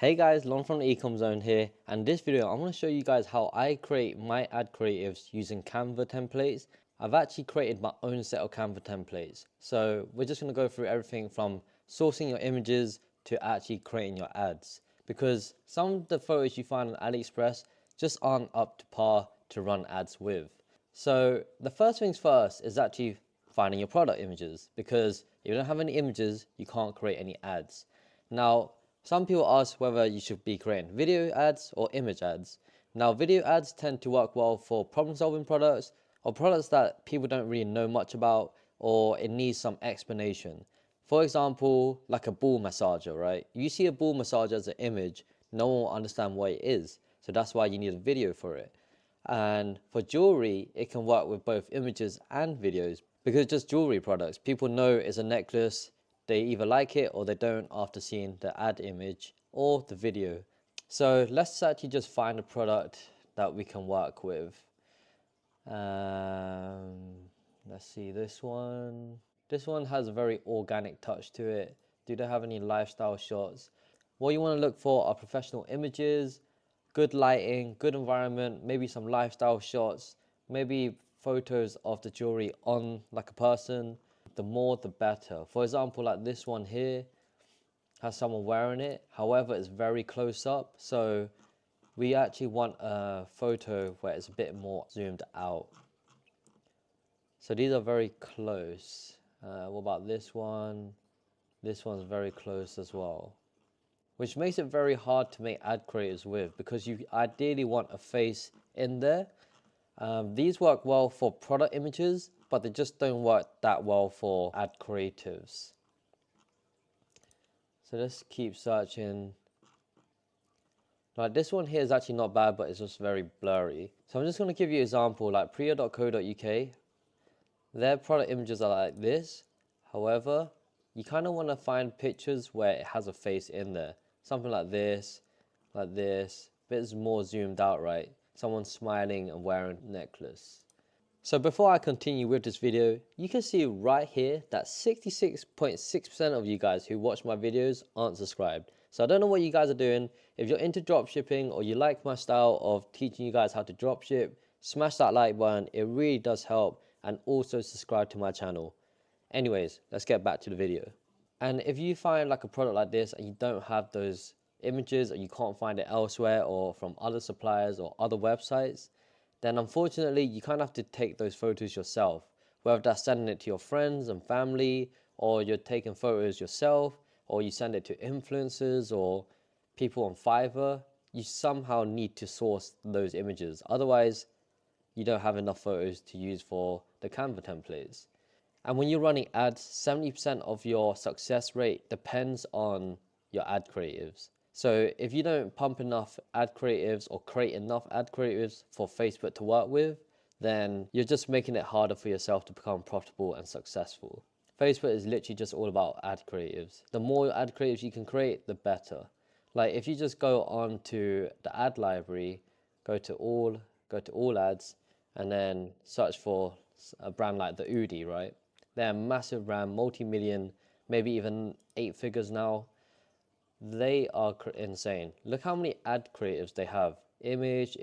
Hey guys, Lon from the ECOM zone here, and in this video I'm going to show you guys how I create my ad creatives using Canva templates. I've actually created my own set of Canva templates, so we're just going to go through everything from sourcing your images to actually creating your ads, because some of the photos you find on AliExpress just aren't up to par to run ads with. So the first things first is actually finding your product images, because if you don't have any images you can't create any ads. Now, some people ask whether you should be creating video ads or image ads. Now, video ads tend to work well for problem-solving products or products that people don't really know much about, or it needs some explanation. For example, like a ball massager, right? You see a ball massager as an image, no one will understand what it is. So that's why you need a video for it. And for jewelry, it can work with both images and videos, because it's just jewelry products. People know it's a necklace. They either like it or they don't after seeing the ad image or the video. So let's actually just find a product that we can work with. Let's see this one. This one has a very organic touch to it. Do they have any lifestyle shots? What you want to look for are professional images, good lighting, good environment, maybe some lifestyle shots, maybe photos of the jewelry on like a person. The more the better. For example, like this one here has someone wearing it, however it's very close up, so we actually want a photo where it's a bit more zoomed out. So these are very close. What about this one? This one's very close as well, which makes it very hard to make ad creatives with, because you ideally want a face in there. These work well for product images, but they just don't work that well for ad creatives. So let's keep searching. Like this one here is actually not bad, but it's just very blurry. So I'm just going to give you an example, like priya.co.uk. Their product images are like this. However, you kind of want to find pictures where it has a face in there. Something like this, a bit more zoomed out, right? Someone smiling and wearing a necklace. So before I continue with this video, you can see right here that 66.6% of you guys who watch my videos aren't subscribed. So I don't know what you guys are doing. If you're into dropshipping or you like my style of teaching you guys how to dropship, smash that like button. It really does help. And also subscribe to my channel. Anyways, let's get back to the video. And if you find like a product like this and you don't have those images, or you can't find it elsewhere or from other suppliers or other websites, then unfortunately you kind of have to take those photos yourself. Whether that's sending it to your friends and family, or you're taking photos yourself, or you send it to influencers or people on Fiverr, you somehow need to source those images. Otherwise, you don't have enough photos to use for the Canva templates. And when you're running ads, 70% of your success rate depends on your ad creatives. So if you don't pump enough ad creatives or create enough ad creatives for Facebook to work with, then you're just making it harder for yourself to become profitable and successful. Facebook is literally just all about ad creatives. The more ad creatives you can create, the better. Like if you just go on to the ad library, go to all ads, and then search for a brand like the Udi, right? They're a massive brand, multi-million, maybe even 8 figures now. They are insane. Look how many ad creatives they have. Image,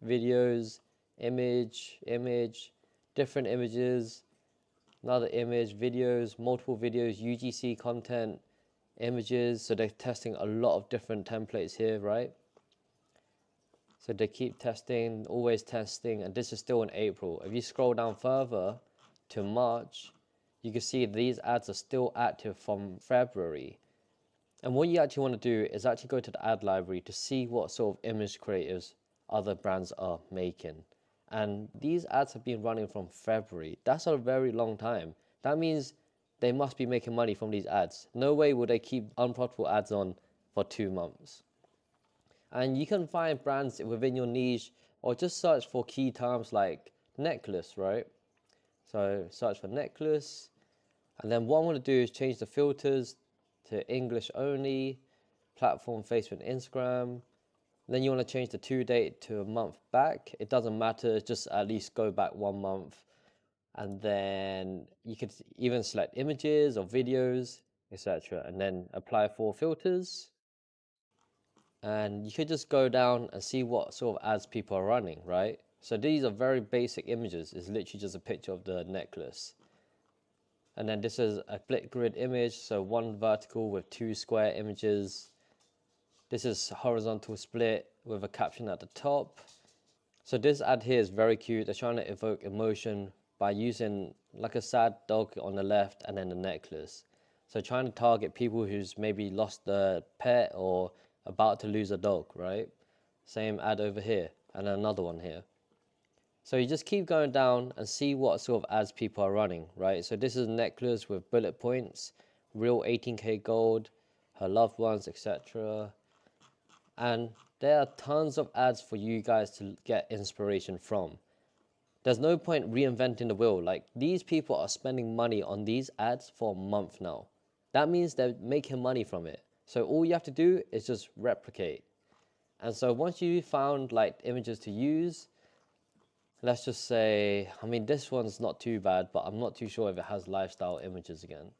videos, image, different images, another image, videos, multiple videos, UGC content, images. So they're testing a lot of different templates here, right? So they keep testing, always testing, and this is still in April. If you scroll down further to March, you can see these ads are still active from February. And what you actually want to do is actually go to the ad library to see what sort of image creatives other brands are making. And these ads have been running from February. That's a very long time. That means they must be making money from these ads. No way would they keep unprofitable ads on for 2 months. And you can find brands within your niche, or just search for key terms like necklace, right? So search for necklace. And then what I'm going to do is change the filters to English only, platform, Facebook, Instagram. Then you want to change the to date to a month back. It doesn't matter, just at least go back 1 month. And then you could even select images or videos, etc. And then apply for filters. and you could just go down and see what sort of ads people are running, right? So these are very basic images. It's literally just a picture of the necklace. And then this is a split grid image, so one vertical with two square images. This is horizontal split with a caption at the top. So this ad here is very cute. They're trying to evoke emotion by using like a sad dog on the left and then the necklace. So trying to target people who's maybe lost a pet or about to lose a dog, right? Same ad over here and another one here. So you just keep going down and see what sort of ads people are running, right? So this is a necklace with bullet points, real 18K gold, her loved ones, etc. And there are tons of ads for you guys to get inspiration from. There's no point reinventing the wheel. Like, these people are spending money on these ads for a month now. That means they're making money from it. So all you have to do is just replicate. And so once you found like images to use, let's just say, I mean, this one's not too bad, but I'm not too sure if it has lifestyle images again.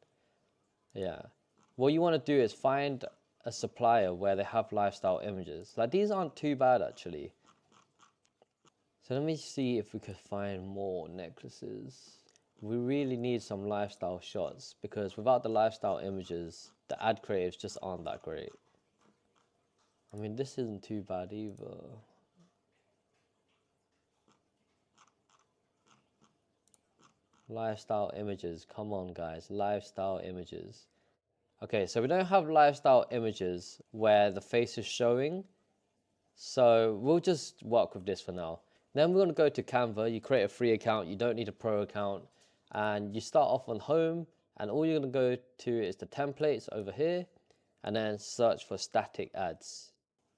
Yeah. What you want to do is find a supplier where they have lifestyle images. Like, these aren't too bad actually. So let me see if we could find more necklaces. We really need some lifestyle shots because without the lifestyle images, the ad creatives just aren't that great. I mean, this isn't too bad either. Lifestyle images, come on guys, lifestyle images. Okay, so we don't have lifestyle images where the face is showing, so we'll just work with this for now. Then we're going to go to Canva. You create a free account, you don't need a pro account, and you start off on home, and all you're going to go to is the templates over here, and then search for static ads.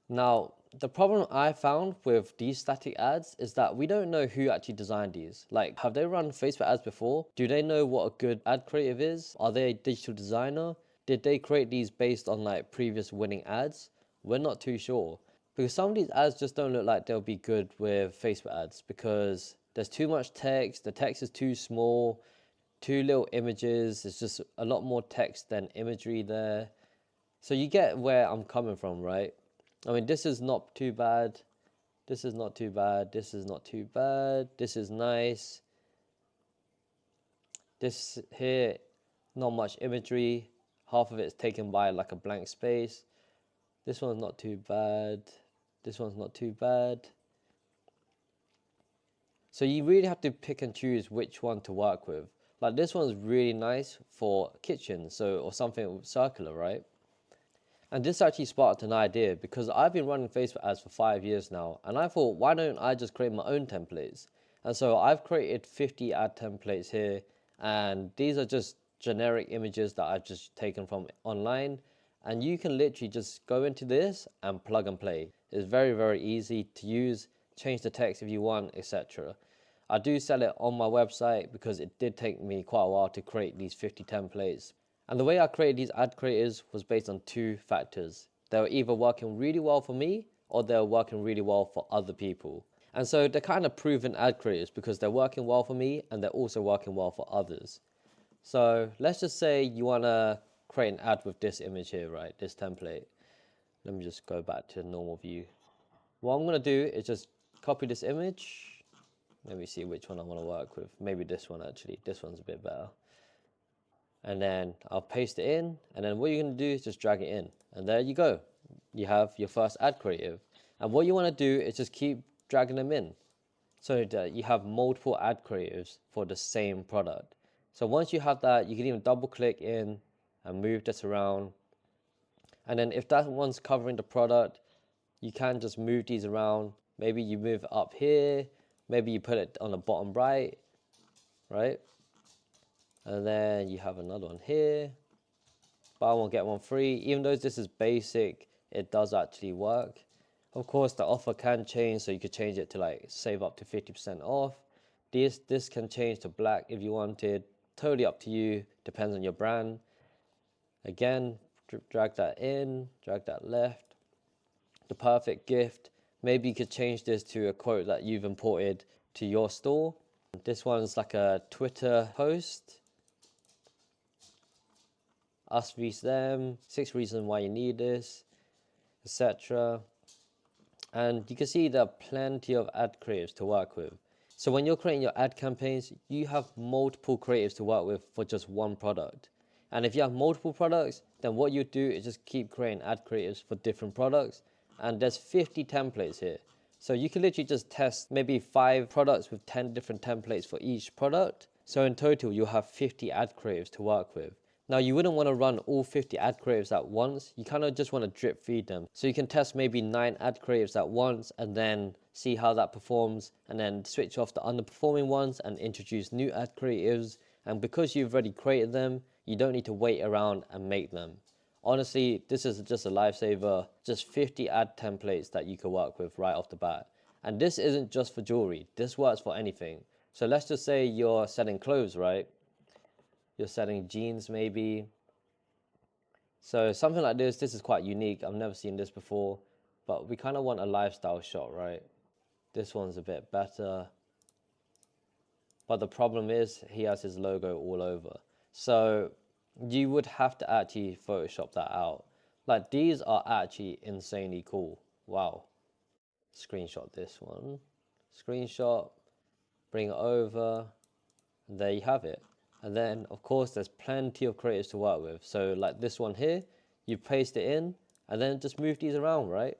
Now, the problem I found with these static ads is that we don't know who actually designed these. Like, have they run Facebook ads before? Do they know what a good ad creative is? Are they a digital designer? Did they create these based on like previous winning ads? We're not too sure. Because some of these ads just don't look like they'll be good with Facebook ads because there's too much text, the text is too small, too little images, there's just a lot more text than imagery there. So you get where I'm coming from, right? I mean, this is not too bad. This is not too bad. This is not too bad. This is nice. This here, not much imagery. Half of it is taken by like a blank space. This one's not too bad. This one's not too bad. So you really have to pick and choose which one to work with. Like, this one's really nice for kitchen, so, or something circular, right? And this actually sparked an idea because I've been running Facebook ads for 5 years now, and I thought, why don't I just create my own templates? And so I've created 50 ad templates here, and these are just generic images that I've just taken from online. And you can literally just go into this and plug and play. It's very, very easy to use, change the text if you want, etc. I do sell it on my website because it did take me quite a while to create these 50 templates. And the way I created these ad creators was based on two factors. They were either working really well for me or they were working really well for other people. And so they're kind of proven ad creators because they're working well for me and they're also working well for others. So let's just say you want to create an ad with this image here, right? This template. Let me just go back to the normal view. What I'm going to do is just copy this image. Let me see which one I want to work with. Maybe this one actually. This one's a bit better. And then I'll paste it in, and then what you're going to do is just drag it in, and there you go. You have your first ad creative. And what you want to do is just keep dragging them in so that you have multiple ad creatives for the same product. So once you have that, you can even double click in and move this around. And then if that one's covering the product, you can just move these around. Maybe you move it up here, maybe you put it on the bottom right, right? And then you have another one here. Buy one, get one free. Even though this is basic, it does actually work. Of course, the offer can change, so you could change it to like save up to 50% off. This can change to black if you wanted. Totally up to you, depends on your brand. Again, drag that in, drag that left. The perfect gift. Maybe you could change this to a quote that you've imported to your store. This one's like a Twitter post. Us vs them, 6 reasons why you need this. etc. And you can see there are plenty of ad creatives to work with. So when you're creating your ad campaigns, you have multiple creatives to work with for just one product. And if you have multiple products, then what you do is just keep creating ad creatives for different products. And there's 50 templates here. So you can literally just test maybe 5 products with 10 different templates for each product. So in total, you'll have 50 ad creatives to work with. Now you wouldn't want to run all 50 ad creatives at once. You kind of just want to drip feed them. So you can test maybe 9 ad creatives at once and then see how that performs, and then switch off the underperforming ones and introduce new ad creatives. And because you've already created them, you don't need to wait around and make them. Honestly, this is just a lifesaver. Just 50 ad templates that you can work with right off the bat. And this isn't just for jewelry. This works for anything. So let's just say you're selling clothes, right? You're selling jeans maybe. So something like this is quite unique. I've never seen this before, but we kind of want a lifestyle shot, right? This one's a bit better. But the problem is he has his logo all over. So you would have to actually Photoshop that out. Like these are actually insanely cool. Wow. Screenshot this one. Screenshot, bring it over, and there you have it. And then of course there's plenty of creatives to work with. So like this one here, you paste it in and then just move these around, right?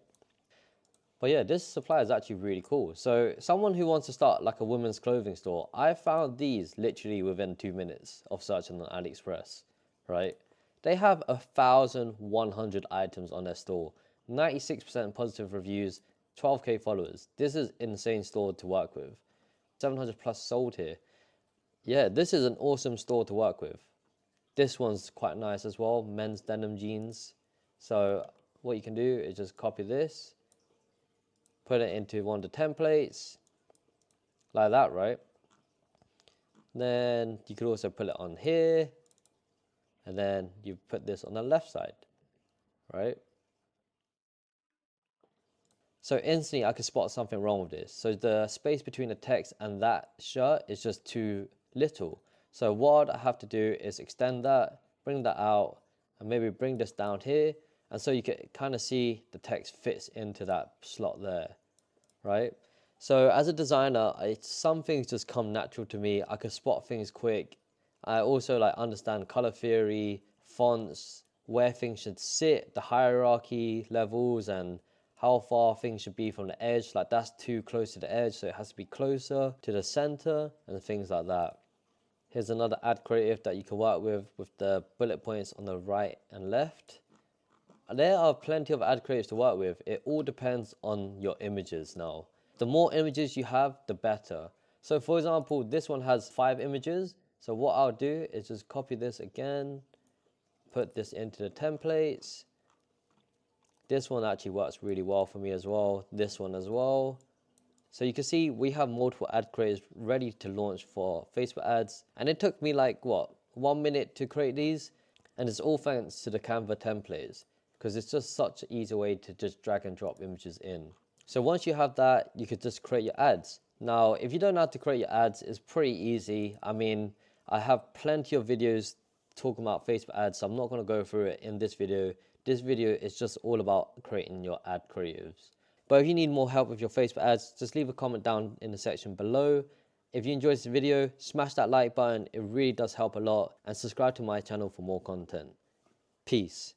But yeah, this supply is actually really cool. So someone who wants to start like a women's clothing store, I found these literally within 2 minutes of searching on AliExpress, right? They have 1,100 items on their store, 96% positive reviews, 12k followers. This is insane store to work with. 700 plus sold here. Yeah, this is an awesome store to work with. This one's quite nice as well, men's denim jeans. So what you can do is just copy this, put it into one of the templates, like that, right? Then you could also put it on here, and then you put this on the left side, right? So instantly I could spot something wrong with this. So the space between the text and that shirt is just too little. So what I have to do is extend that, bring that out, and maybe bring this down here. And so you can kind of see the text fits into that slot there, right? So as a designer, some things just come natural to me. I can spot things quick. I also like understand color theory, fonts, where things should sit, the hierarchy levels, and how far things should be from the edge. Like that's too close to the edge, so it has to be closer to the center and things like that. Here's another ad creative that you can work with the bullet points on the right and left. There are plenty of ad creatives to work with. It all depends on your images now. The more images you have, the better. So for example, this one has 5 images. So what I'll do is just copy this again, put this into the templates. This one actually works really well for me as well. This one as well. So you can see we have multiple ad creatives ready to launch for Facebook ads. And it took me like, what, 1 minute to create these? And it's all thanks to the Canva templates, because it's just such an easy way to just drag and drop images in. So once you have that, you could just create your ads. Now, if you don't know how to create your ads, it's pretty easy. I mean, I have plenty of videos talking about Facebook ads, so I'm not going to go through it in this video. This video is just all about creating your ad creatives. But if you need more help with your Facebook ads, just leave a comment down in the section below. If you enjoyed this video, smash that like button. It really does help a lot. And subscribe to my channel for more content. Peace.